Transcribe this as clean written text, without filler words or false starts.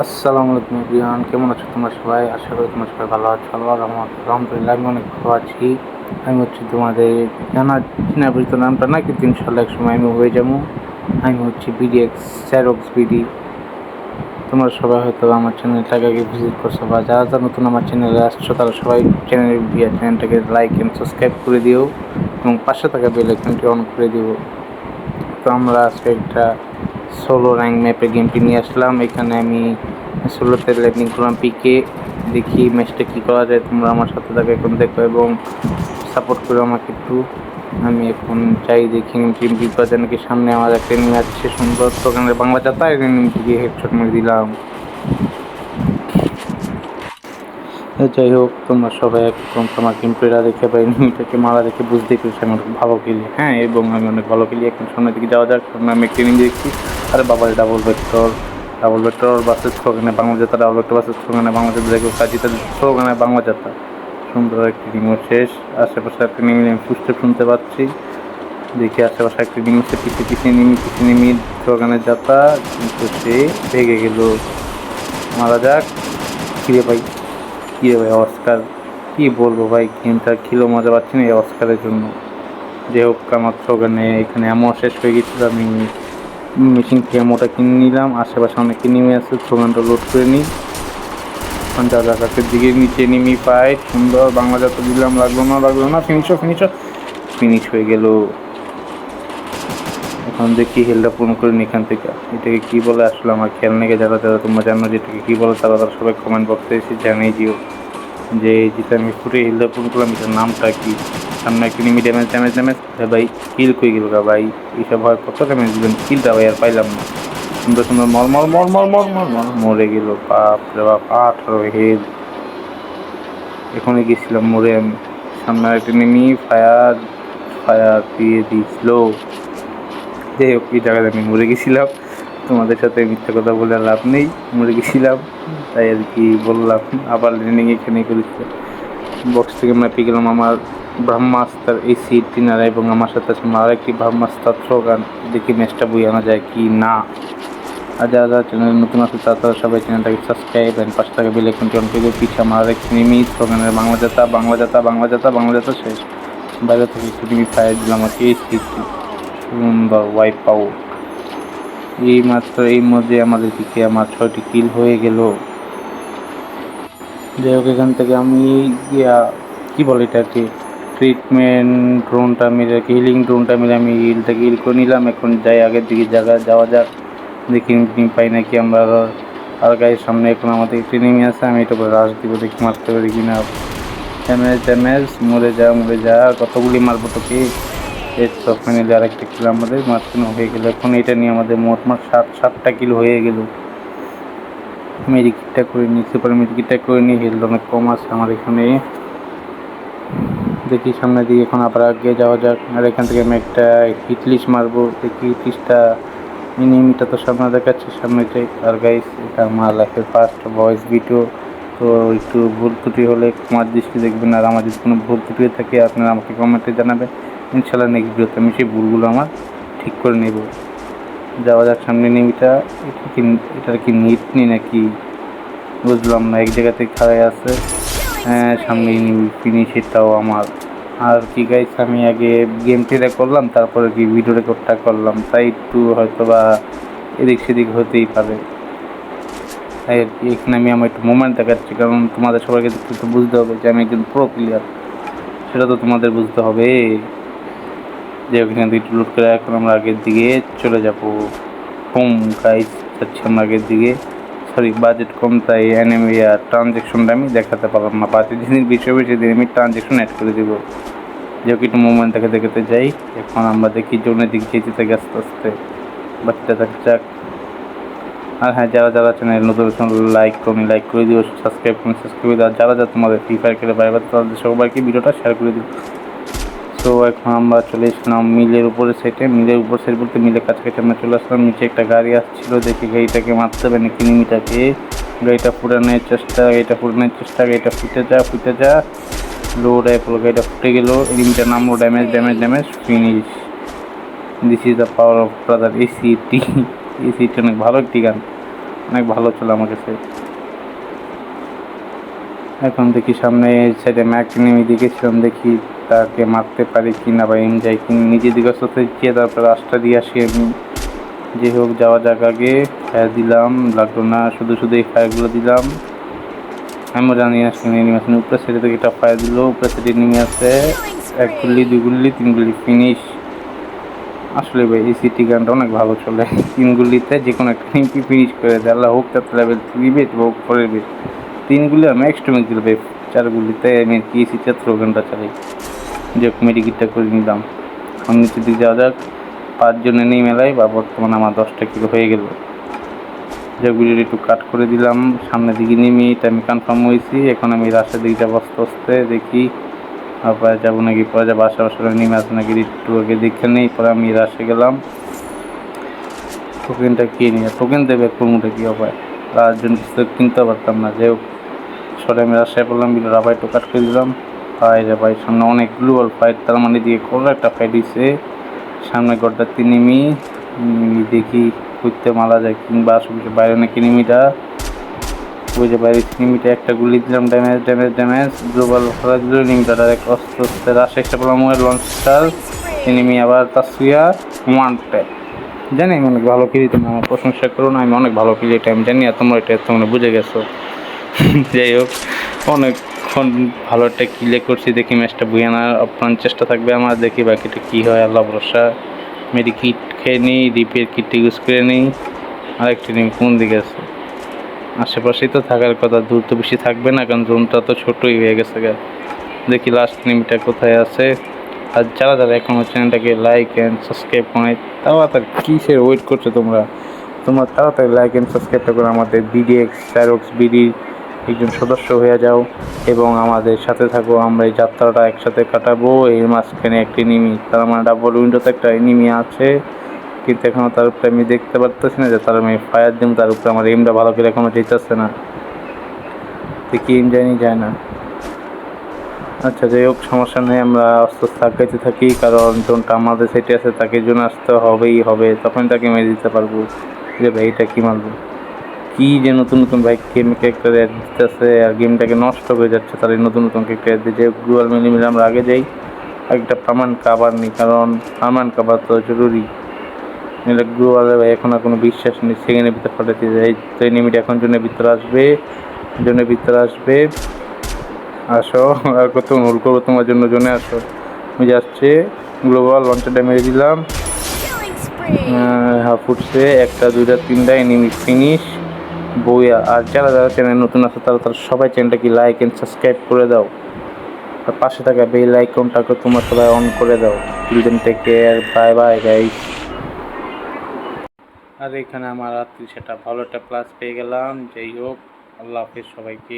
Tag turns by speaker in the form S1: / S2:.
S1: আসসালামু আলাইকুম এভরিওয়ান, কেমন আছো তোমরা সবাই? আশা করি তোমরা সবাই ভালো আছো। আলহামদুলিল্লাহ আমি অনেক ভালো আছি। আমি হচ্ছে তোমাদের চিনা পরিচিত নামটা না, কিন্তু ইনশাল্লাহ এক সময় আমি হয়ে যাবো। আমি হচ্ছে বিডিএক্স স্যারক্স বিডি। তোমরা সবাই হয়তো আমার চ্যানেলটাকে আগে ভিজিট করছো, বা যারা যারা নতুন আমার চ্যানেলে আসছো তারা সবাই চ্যানেলটাকে লাইক অ্যান্ড সাবস্ক্রাইব করে দিও এবং পাশে থাকা বেল আইকনটি অন করে দিও। তো আমরা আজকে একটা সোলো র্যাঙ্ক ম্যাপে গেমটি নিয়ে আসলাম। এখানে আমি সোলোতে ল্যান্ডিং করলাম পিকে। দেখি ম্যাচটা কী করা যায়। তোমরা আমার সাথে থাকো, এখন দেখো এবং সাপোর্ট করো আমাকে একটু। আমি এখন চাই দেখি টিম বিপদে নাকি। সামনে আমার একটা এনিমি আছে সুন্দর, তো ওখানে বাংলা চাতা এনিমিটি দিয়ে হেডশট মেরে দিলাম। যাই হোক, তোমরা সবাই একদম তোমার গেমপ্লেটা দেখে বা এনিমিটাকে মারা দেখে বুঝতেই পেরেছি আমি অনেক ভালো খেলি। হ্যাঁ, এবং আমি অনেক ভালো খেলি। এখন সামনের দিকে যাওয়া যাক। সামনে আমি একটা এনিমি দেখছি। আরে বাবার ডাবল ভেক্টর বাসের স্লোগানে বাংলা যাত্রা, ডাবল ভেক্টর বাসের স্লোগানে বাংলা যাত্রা, দেখো কাজিতে স্লোগানে বাংলা যাত্রা। সুন্দর একটি রিমো শেষ। আশেপাশে একটা নেমে আমি ফুস্টেপ শুনতে পাচ্ছি। দেখি আশেপাশে একটি নিমিষে পিছিয়ে নেমি স্লোগানের যাত্রা, কিন্তু সে ভেগে গেল। মারা যাক। কিরে ভাই, অস্কার কী বলবো ভাই, গেমটা খেলেও মজা পাচ্ছি না এই অস্কারের জন্য। যে হোক, আমার স্লোগানে এখানে অ্যামো শেষ হয়ে গেছিলো। আমি মেশিন থেকে অ্যামোটা কিনে নিলাম। আশেপাশে অনেকে নেমে আছে, স্লোগানটা লোড করে নিই। এখন কাছের দিকে নিচে নেমি পাই। সুন্দর বাংলা যাত্রা দিলাম, লাগলো না। ফিনিশ হয়ে গেল। এখন দেখি হেলটা পূরণ করে নি এখান থেকে। এটাকে কী বলে আসলে আমার খেয়াল নেই। যারা তোমরা জানো যেটাকে কী বলে, তারা সবাই কমেন্ট বক্সে এসে জানিয়ে দিও যে যেটা আমি ফুটে হেলটা পূরণ করলাম এটার নামটা কি। সামনে একটা নিমি ড্যামেজ ভাই, কিল কই গেল গা ভাই। এইসব হয় কত ড্যামেজ দিবেন, কিলটা ভাই আর পাইলাম না। সুন্দর মরে গেল। বাপ রে বাপ, 18 হেল। এখনই গেছিলাম মরে আমি। সামনে একটা নেমি ফায়ার দিয়ে দিয়েছিল। যাই হোক, এই জায়গায় আমি মরে গেছিলাম। তোমাদের সাথে মিথ্যা কথা বলে লাভ নেই, মরে গেছিলাম তাই আর কি বললাম। আবার ল্যান্ডিং এখানে করেছিল। বক্স থেকে ম্যাপে গেলাম আমার ব্রহ্মাস্তার এসি টিনারা, এবং আমার সাথে আছে আর একটি ব্রহ্মাস্তার থ্রোগান। দেখি ম্যাচটা বই আনা যায় কি না। আর যারা চ্যানেল নতুন আছে তারা সবাই চ্যানেলটাকে সাবস্ক্রাইব অ্যান্ড পাশে থাকা বেল আইকনটি অন করে পিছিয়ে আমার আরেকটি নিমি থ্রোগানের বাংলা যাতা শেষ। বাইরে থেকে একটু নিমি ফায়ার দিলাম আমাকে এসি সুন্দর ওয়াইপ আউট। এই মধ্যে আমাদের দিকে আমার 6টি কিল হয়ে গেল। যাই হোক, এখান থেকে আমি কী বলে এটাকে ট্রিটমেন্ট ড্রোনটা মিলে, হিলিং ড্রোনটা মিলে আমি হিলটাকে হিল করে নিলাম। এখন যাই আগের দিকে যাওয়া যাক, দেখি পাই নাকি আমরা। আর গাড়ির সামনে এখন আমাদের একটি নেমে আছে, আমি এটা করে রাশ দিব, দেখি মারতে পারি কিনা। ড্যামেজ মরে যা, কতগুলি মারবো তোকে। এর সব ফাইনালি আর একটা কিলো আমাদের মাঝখানে হয়ে গেলো। এখন এটা নিয়ে আমাদের মোটমাট 7টা কিলো হয়ে গেল। মেডিকিটটা করে নিই, সুপার মেডিকিটটা করে নিই। হেলথ অনেক কম আছে আমার এখানে। দেখি সামনের দিকে এখন আবার আগে যাওয়া যাক। আর এখান থেকে আমি একটা হিটলিস্ট মারবো, দেখি হিটলিস্টটা এনিমিটা তো সামনে দেখাচ্ছে, সামনে যাই। আর গাইস, এটা আমার লাইফের ফার্স্ট ভয়েস ভিডিও, তো একটু ভুল ত্রুটি হলে আমার দৃষ্টি দেখবেন। আর আমার যদি কোনো ভুল ত্রুটি থাকে আপনারা আমাকে কমেন্টে জানাবেন। ইনশাল্লাহ নেক্সট ভিডিওতে আমি সেই ভুলগুলো আমার ঠিক করে নেব। যাওয়া যাক সামনে এনিমিটা। এটার কি নিট নি নাকি বুঝলাম না, এক জায়গাতে খাড়াই আছে। হ্যাঁ, সামনে ফিনিশ এটাও আমার। আর কি গাইস, আমি আগে গেমটিটা করলাম, তারপরে কি ভিডিও রেকর্ডটা করলাম, তাই একটু হয়তো বা এদিক সেদিক হতেই পারে। তাই আর কি এখানে আমি আমার একটু মোমেন্ট দেখাচ্ছি, কারণ তোমাদের সবাইকে একটু বুঝতে হবে যে আমি একজন প্রো প্লেয়ার, সেটা তো তোমাদের বুঝতে হবে। যে ওখানে একটু লুট করে এখন আমরা আগের দিকে চলে যাবো। হোম গাইস, যাচ্ছি আমরা আগের দিকে। সরি, বাজেট কম তাই এনিমি আর ট্রানজ্যাকশনটা আমি দেখাতে পারলাম না। বাজেট যেদিন বেশি হবে সেদিন আমি ট্রানজ্যাকশন অ্যাড করে দেবো। যেহেতু একটু মোমেন্ট দেখতে যাই। এখন আমরা দেখি জোনের দিক যেতে থাকে আস্তে আস্তে, বাচ্চা যাক। আর হ্যাঁ, যারা চ্যানেল নতুন লাইক করে দিও, সাবস্ক্রাইব করে দিও। আর যারা তোমাদের ফ্রি ফায়ার খেলে বাইরে তাদের সবাইকে ভিডিওটা শেয়ার করে দিও। তো এখন আমরা চলে এসেছিলাম মিলের উপরের সাইডে। মিলের উপর সাইড বলতে মিলের কাছাকাছি আমরা চলে আসলাম। নিচে একটা গাড়ি আসছিলো, দেখি গাড়িটাকে মারতে হবে নাকি নিমিটাকে। গাড়িটা ফুটানোর চেষ্টা, গাড়িটা ফুটে যা। লোড আই পড়লো, গাড়িটা ফুটে গেল। এনিমিটার নামলো, damage finish. This is the power of brother ACT. ACT অনেক ভালো একটি গান। অনেক ভালো ছিল আমার কাছে। এখন দেখি সামনে সাইডে ম্যাক নেমে দেখেছিলাম, দেখি তাকে মারতে পারি কি না বা এম যাই কি নিজে দিকে সাথে গিয়ে তারপর রাস্তা দিয়ে আসি আমি। যে হোক যাওয়া যাক, আগে ফায়ার দিলাম, লাগলো না, শুধু শুধু এই ফায়ারগুলো দিলাম। আমিও জানি না আসলে এনিমেশন উপরে সাইডে থেকে একটা ফায়ার দিল, উপরে সাইডে নেমে আছে, 1 গুলি 2 গুলি 3 গুলি ফিনিশ। আসলে ভাই এই সিটি গানটা অনেক ভালো চলে, 3 গুলিতে যে কোনো একটা এমপি ফিনিশ করে দেয়। আল্লাহ হোক তার লেভেল 3 বেট হোক 4 বেট, 3 গুলি আর ম্যাক্স টু ম্যাক্স দিল ভাই। 4 গুলিতে আমি কি সিটি স্লোগানটা চালাই। যে মেডিকিটটা করে নিলাম। এখন নিচের দিকে যাওয়া যাক, 5 জনে নেই মেলায় বা বর্তমানে আমার 10টা কিলো হয়ে গেল। যেগুলি একটু কাট করে দিলাম, সামনের দিকে নেমে এটা আমি কনফার্ম হয়েছি। এখন আমি রাস্তার দিকে যাবো আস্তে আস্তে, দেখি পরে যাবো নাকি, পরে যাবো আশেপাশে নেমে আসে নাকি একটু আগে দেখে নেই। পরে আমি রাশে গেলাম, টোকেনটা কিনে টোকেন দেবে কোনটা কী হবে, তার জন্য কিছু কিনতে পারতাম না। যাই হোক সরে আমি রাস্তায় পড়লাম, বিলে রাবাই একটু কাট করে দিলাম। ভাই রে ভাই, সামনে অনেক গ্লোবাল ফাইট, তার মানে দিয়ে কোনো একটা ফাইট দিচ্ছে সামনে গড্ডা তিনিমি। দেখি করতে মারা যায় কিংবা আশেপাশে বাইরে নাকি নিমিটা, ওই যে বাইরে নিমিটা একটা গুলি দিলাম, ড্যামেজ ড্যামেজ ড্যামেজ, গ্লোবাল ফেলা দিল নিমিটা ডাইরেক্ট অস্তে আস্তে রাশে একটা বললাম লঞ্চ স্টার নিমি আবার তাসুয়া 1 ট্যাপ। জানি আমি অনেক ভালো খেলি, তুমি আমার প্রশংসা করো না, আমি অনেক ভালো খেলি এটা আমি জানি, আর তোমরা এটা তোমরা বুঝে গেছো। যাই হোক অনেকক্ষণ ভালো একটা কিলে করছি, দেখি ম্যাচটা বুঝে আনার আপ্রাণ চেষ্টা থাকবে আমার, দেখি বাকিটা কী হয় আল্লাহ ভরসা। মেডি কিট খেয়ে নিই, রিপেয়ার কিটটা ইউজ করে নিই। আরেকটি নিম কোন দিকে আছে, আশেপাশেই তো থাকার কথা, দূর তো বেশি থাকবে না কারণ জোনটা তো ছোটোই হয়ে গেছে গা। দেখি লাস্ট নিমটা কোথায় আছে। আর যারা যারা এখনও চ্যানেলটাকে লাইক অ্যান্ড সাবস্ক্রাইব করে তাড়াতাড়ি কিসের ওয়েট করছো তোমরা, তোমরা তাড়াতাড়ি লাইক অ্যান্ড সাবস্ক্রাইবটা করে আমাদের বিডিএক্স সাইরক্স বিডির একজন সদস্য হয়ে যাও এবং আমাদের সাথে থাকো। আমরা এই যাত্রাটা একসাথে কাটাবো। এর মাঝখানে একটি এনিমি, তার মানে ডাবল উইন্ডোতে একটা এনিমি আছে, কিন্তু এখনও তার উপরে আমি দেখতে পারতেছি না যে তার আমি ফায়ার দিম, তার উপরে আমার এমটা ভালো করে এখনও যেতেছে না, দেখি এম যায় না। আচ্ছা যাই হোক সমস্যা নেই, আমরা আস্তে আস্তে আগাইতে থাকি, কারণ জোনটা আমাদের সাইডে আছে তাকে জন্য আসতে হবে, তখন তাকে মেরে দিতে পারবো। যে ভাই এটা কী মারবো, কী যে নতুন নতুন বাইক গেম ক্যারেক্টার অ্যাড দিতেছে আর গেমটাকে নষ্ট হয়ে যাচ্ছে তার এই নতুন নতুন ক্যারেক্টার অ্যাড দিচ্ছে। গ্লোবাল মিলে আমরা আগে যাই, একটা পার্মানেন্ট কাভার নিই, কারণ পার্মানেন্ট কাভার তো জরুরি। নিলে গ্লোবালে ভাই এখন আর কোনো বিশ্বাস নেই, সেকেন্ডের ভিতরে পাঠাতে যায়। তো এনিমিটা এখন জনের ভিতরে আসবে, আসো আর কত হোল করবো তোমার জন্য, জনে আসো। আমি যাচ্ছে গ্লোবাল লঞ্চারটা মেরে দিলাম, হাফ ফুটছে, 1টা 2টা 3টা এনিমি ফিনিশ বইয়া। আর যারা যারা চ্যানেল নতুন আছে তারা সবাই চ্যানেলটাকে লাইক অ্যান্ড সাবস্ক্রাইব করে দাও, আর পাশে থাকা বেল আইকনটাকে তোমরা সবাই অন করে দাও। Till then take care, bye bye guys. আর এখানে আমার রাত্রি সেটা ভালো একটা প্লাস পেয়ে গেলাম। যাই হোক আল্লাহ হাফেজ সবাইকে।